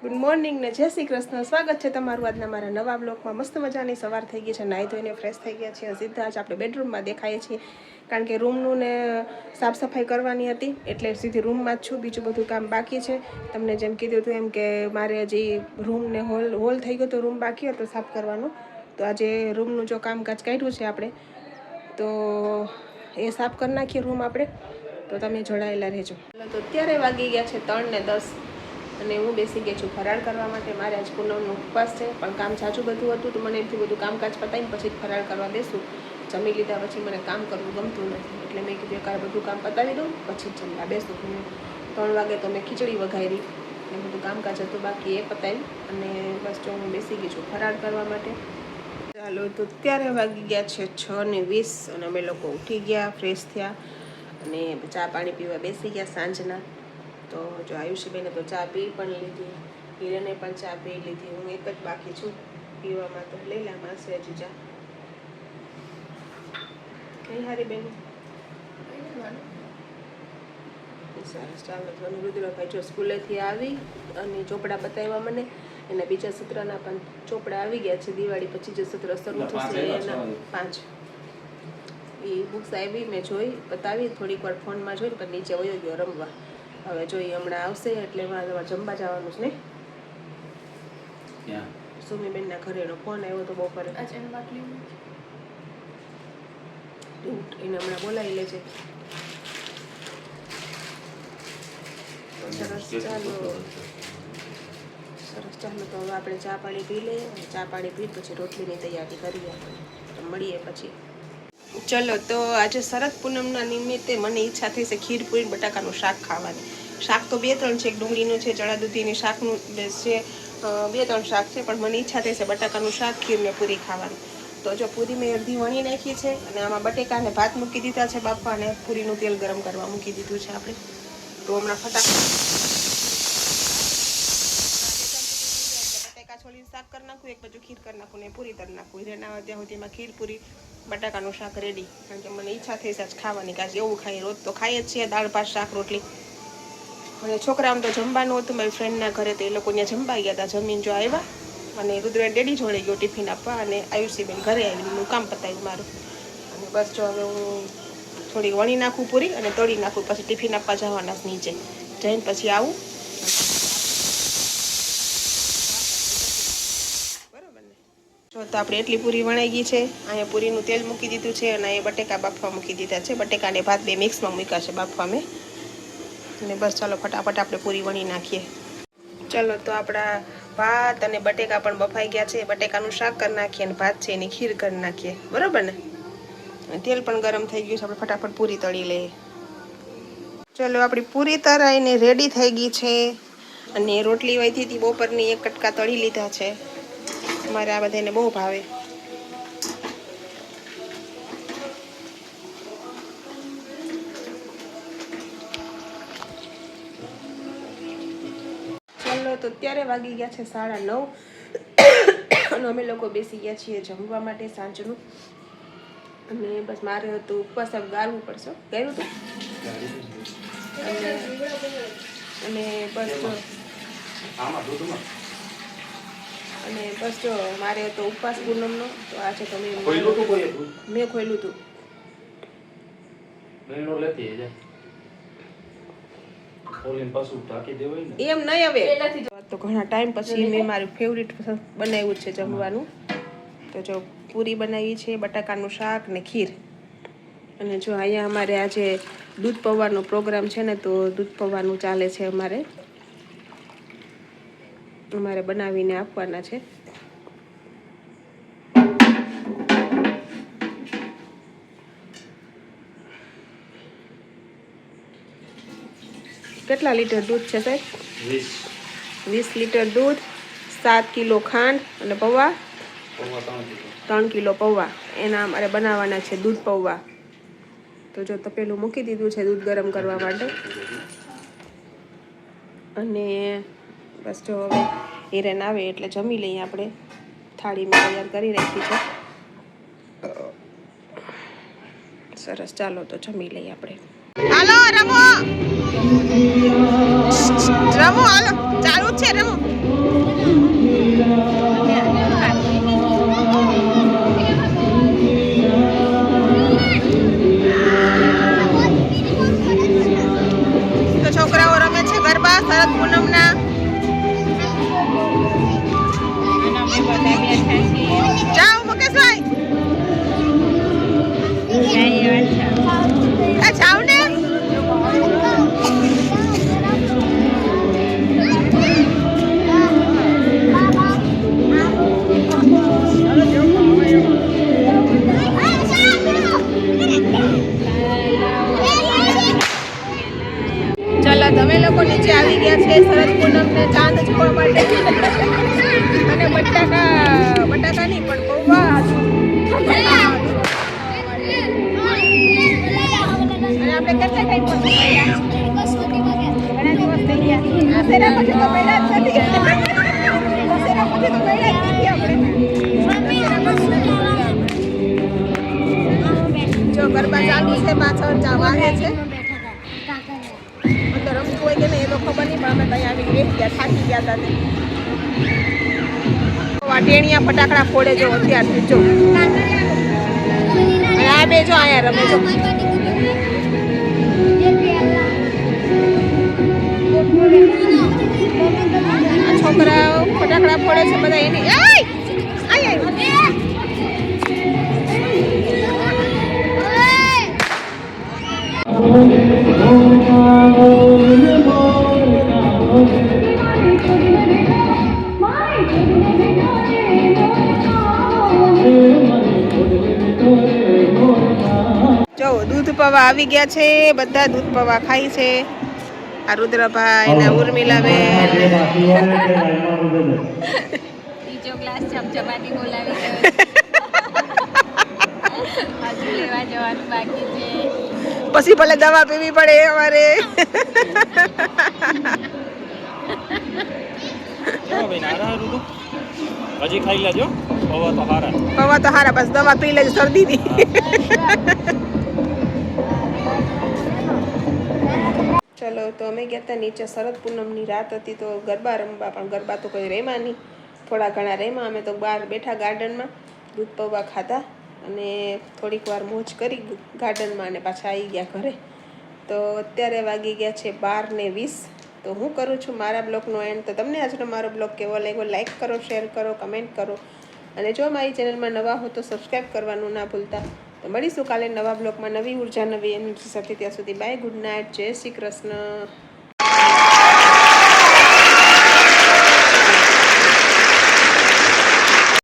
Good morning ને જય શ્રી કૃષ્ણ. સ્વાગત છે તમારું આજના મારા નવા બ્લોગમાં. મસ્ત મજાની સવાર થઈ ગઈ છે, નાહી ધોઈને ફ્રેશ થઈ ગયા છીએ. સીધા જ આપણે બેડરૂમમાં દેખાઈએ છીએ, કારણ કે રૂમનું ને સાફ સફાઈ કરવાની હતી, એટલે સીધી રૂમમાં જ છું. બીજું બધું કામ બાકી છે. તમને જેમ કીધું હતું એમ કે મારે હજી રૂમ ને હોલ થઈ ગયો તો રૂમ બાકી હતો સાફ કરવાનો. તો આજે રૂમનું જો કામકાજ કાઢ્યું છે આપણે, તો એ સાફ કરી નાખીએ રૂમ આપણે. તો તમે જોડાયેલા રહેજો. તો અત્યારે વાગી ગયા છે 3:10 અને હું બેસી ગઈ છું ફરાળ કરવા માટે. મારે આજ પૂનમનો ઉપવાસ છે, પણ કામ જાજુ બધું હતું તો મને એમથી બધું કામકાજ પતાવીને પછી ફરાળ કરવા બેસું. જમી લીધા પછી મને કામ કરવું ગમતું નથી, એટલે મેં કીધું એકારે બધું કામ પતાવી દઉં પછી જમવા બેસું. 3 વાગે તો મેં ખીચડી વઘારી ને બધું કામકાજ હતું બાકી એ પતાવી, અને બસ જો હું બેસી ગઈ છું ફરાળ કરવા માટે. ચાલો, તો અત્યારે વાગી ગયા છે 6:20 અને અમે લોકો ઉઠી ગયા, ફ્રેશ થયા અને ચા પાણી પીવા બેસી ગયા સાંજના. તો જો આયુષીબેને તો ચા પી પણ લીધી, હિરેને પણ ચા પી લીધી. હું એક જ બાકી છું પીવામાં, તો લઈ લે માસે હજી ચા. કઈ હારી બેન? સરસ. ચાલો, તો રુદ્રભાઈ જો સ્કૂલેથી આવી અને ચોપડા બતાવ્યા મને. એના બીજા સત્રના પણ ચોપડા આવી ગયા છે. દિવાળી પછી જે સત્ર શરૂ થશે એના 5 એ બુક્સ આવી, મેં જોઈ, બતાવી, થોડીક વાર ફોનમાં જોઈ, પણ નીચે વયો ગયો રમવા. હવે જોઈએ હમણાં આવશે એટલે મારે જમવા જવાનું છે ને. સુમીબેનના ઘરેનો ફોન આવ્યો તો બપોરે. એને હમણાં બોલાવી લેજે. સરસ. ચાલો તો હવે આપણે ચા પાણી પી લઈએ. ચા પાણી પી પછી રોટલીની તૈયારી કરીએ. તો મળીએ પછી. ચલો, તો આજે શરદ પૂનમના નિમિત્તે મને ઈચ્છા થઈ છે ખીરપુરી બટાકાનું શાક ખાવાની. શાક તો 2-3 છે, ડુંગળીનું છે, ચણા દૂધીની શાકનું છે, 2-3 શાક છે, પણ મને ઈચ્છા થઈ છે બટાકાનું શાક, ખીર ને પૂરી ખાવાની. તો જો પૂરી મેં અડધી વણી નાખી છે અને આમાં બટેકા ને ભાત મૂકી દીધા છે બાફવા, અને પૂરીનું તેલ ગરમ કરવા મૂકી દીધું છે આપણે. તો હમણાં બટેકા છોડીને શાક કરી નાખું, એક બાજુ ખીર કરી નાખું ને પૂરી તળી નાખું. હિરેના ત્યાં સુધીમાં ખીર પૂરી બટાકાનું શાક રેડી. કારણ કે મને ઈચ્છા થઈ છે ખાવાની, કાંઈ એવું ખાઈએ, રોજ તો ખાઈએ જ છીએ દાળ ભાત શાક રોટલી. અને છોકરાઓને તો જમવાનું હતું મારી ફ્રેન્ડના ઘરે, તો એ લોકો ત્યાં જમવા ગયા હતા. જમીન જો આવ્યા અને રુદ્રને ડેડી જોડે ગયો ટિફિન આપવા, અને આયુષીબેન ઘરે આવીને કામ પતાવ્યું મારું. અને બસ જો હવે હું થોડી વણી નાખું પૂરી અને તળી નાખું, પછી ટિફિન આપવા જવાના નીચે જઈને પછી આવું. બરાબર ને? જો તો આપણે એટલી પૂરી વણાઈ ગઈ છે. અહીંયા પૂરીનું તેલ મૂકી દીધું છે અને અહીંયા બટેકા બાફવા મૂકી દીધા છે. બટેકા ને ભાત બે મિક્સમાં મૂક્યા છે બાફવા મેં. અને બસ ચાલો ફટાફટ આપણે પૂરી વણી નાખીએ. ચલો, તો આપણા ભાત અને બટેકા પણ બફાઈ ગયા છે. બટેકાનું શાક કરી નાખીએ અને ભાત છે એની ખીર કરી નાખીએ. બરાબર ને? તેલ પણ ગરમ થઈ ગયું છે, આપણે ફટાફટ પૂરી તળી લઈએ. ચલો, આપણી પૂરી તળાઈને રેડી થઈ ગઈ છે. અને રોટલી વધી હતી બપોરની, 1 કટકા તળી લીધા છે. મારે આ બધાને બહુ ભાવે. ચલો, તો અત્યારે વાગી ગયા છે 9:30 અને અમે લોકો બેસી ગયા છીએ જમવા માટે સાંજનું. અને બસ મારે હતું ઉપવાસ ગાળવું પડશે. ગાળ્યું હતું અને બસ જો મારે હતો ઉપવાસ પૂનમનો. તો આજે તો મેં ખોલ્યું હતું. એમ નહીં, હવે તો ઘણા ટાઈમ પછી મેં મારું ફેવરિટ બનાવ્યું છે જમવાનું. તો જો પૂરી બનાવી છે, બટાકાનું શાક ને ખીર. અને જો અહીંયા અમારે આજે દૂધ પૌવાનો પ્રોગ્રામ છે ને, તો દૂધ પૌવાનું ચાલે છે અમારે બનાવીને આપવાના છે. કેટલા લીટર દૂધ છે સાહેબ? 20 લીટર દૂધ, 7 કિલો ખાંડ અને પૌવા 3 કિલો પૌવા. એના અમારે બનાવવાના છે દૂધ પૌવા. તો જો તપેલું મૂકી દીધું છે દૂધ ગરમ કરવા માટે. અને બસ જો હવે હિરેન આવે એટલે જમી લઈએ આપણે. થાળીમાં તૈયાર કરી રાખી છે. સરસ. ચાલો, તો જમી લઈએ આપણે. હાલો રમો, હાલો ચાલુ જ છે રમો. તમે લોકો નીચે આવી ગયા છે શરદ પૂનમને ચાંદ જોવા માટે અને બટાકા નહીં પણ પૌવા અને આપણે કેટલા ટાઈમ પર ઘણા દિવસ થઈ ગયા દશેરા પછી તો મળ્યા જ નથી દશેરા પછી તો મળ્યા જ નથી આપણે જો ગરબા ચાલુ છે પાછળ વાગે છે અંદર રમતું હોય કે નહીં એ તો ખબર નહીં પણ અમે ત્યાં આવીને બેસી ગયા થાકી ગયા હતા તે ટેણિયા ફટાકડા ફોડે જો અત્યારથી જો અને આ બે જો અહીંયા રમે જો આ છોકરાઓ ફટાકડા ફોડે છે બધા એની જો દૂધ પૌવા આવી ગયા છે બધા દૂધ પૌવા ખાય છે આ રુદ્રભાઈ ને ઉર્મિલાબેન બીજો ગ્લાસ ચમચમાટી બોલાવી હજુ લેવા જવાનું બાકી છે પછી ભલે દવા પીવી પડે અમારે હજી ખાઈ લેજો પૌવા તો હારા બસ દવા પી લેજો શરદી ની ચલો તો અમે ગયા હતા નીચે શરદ પૂનમની રાત હતી તો ગરબા રમવા પણ ગરબા તો કોઈ રેમા નહીં થોડા ઘણા રેમા અમે તો બહાર બેઠા ગાર્ડનમાં દૂધ પૌવા ખાધા અને થોડીક વાર મોજ કરી ગાર્ડનમાં અને પાછા આવી ગયા ઘરે તો અત્યારે વાગી ગયા છે 12:20 તો હું કરું છું મારા બ્લોગનો એન્ડ તો તમને આજનો મારો બ્લોગ કેવો લાગ્યો લાઈક કરો શેર કરો કમેન્ટ કરો અને જો મારી ચેનલમાં નવા હો તો સબસ્ક્રાઈબ કરવાનું ના ભૂલતા તો મળીશું કાલે નવા બ્લોગમાં નવી ઉર્જા નવી એનર્જી સાથે ત્યાં સુધી બાય ગુડ નાઇટ જય શ્રી કૃષ્ણ